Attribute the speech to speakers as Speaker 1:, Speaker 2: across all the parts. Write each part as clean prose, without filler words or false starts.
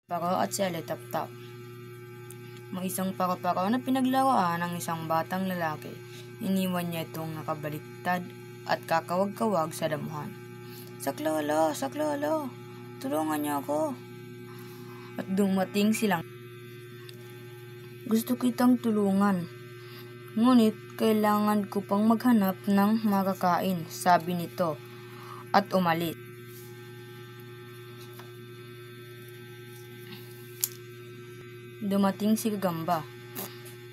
Speaker 1: Paro at si Alitaptap. May isang paro-paro na pinaglaruan ng isang batang lalaki. Iniwan niya itong nakabaliktad at kakawag-kawag sa damuhan. Saklolo! Saklolo! Tulungan niyo ako! At dumating silang, gusto kitang tulungan. Ngunit kailangan ko pang maghanap ng makakain, sabi nito, at umalis. Dumating si Gagamba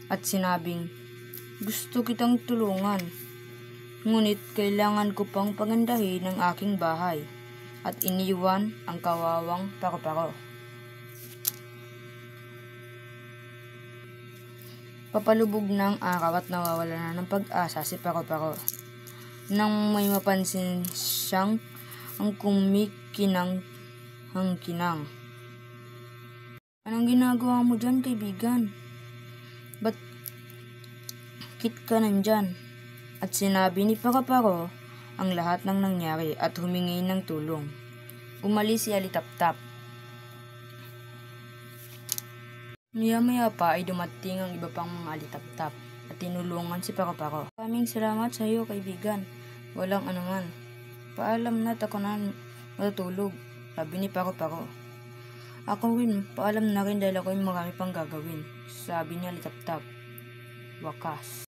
Speaker 1: at sinabing, gusto kitang tulungan, ngunit kailangan ko pang pagandahin ang aking bahay, at iniwan ang kawawang paro-paro. Papalubog ng araw at nawawala na ng pag-asa si paro-paro. Nang may mapansin siyang ang kumikinang-hangkinang. Anong ginagawa mo dyan, kaibigan? Ba't kit ka nandyan? At sinabi ni Paro-Paro ang lahat ng nangyari at humingi ng tulong. Umalis si Alitaptap. Maya-maya pa ay dumating ang iba pang mga Alitaptap at tinulungan si Paro-Paro. Maraming salamat sa iyo, kaibigan. Walang anuman. Paalam na't ako na matutulog, sabi ni Paro-Paro. Ako rin, paalam na rin dahil ako ay marami pang gagawin, sabi ni Alitaptap. Wakas.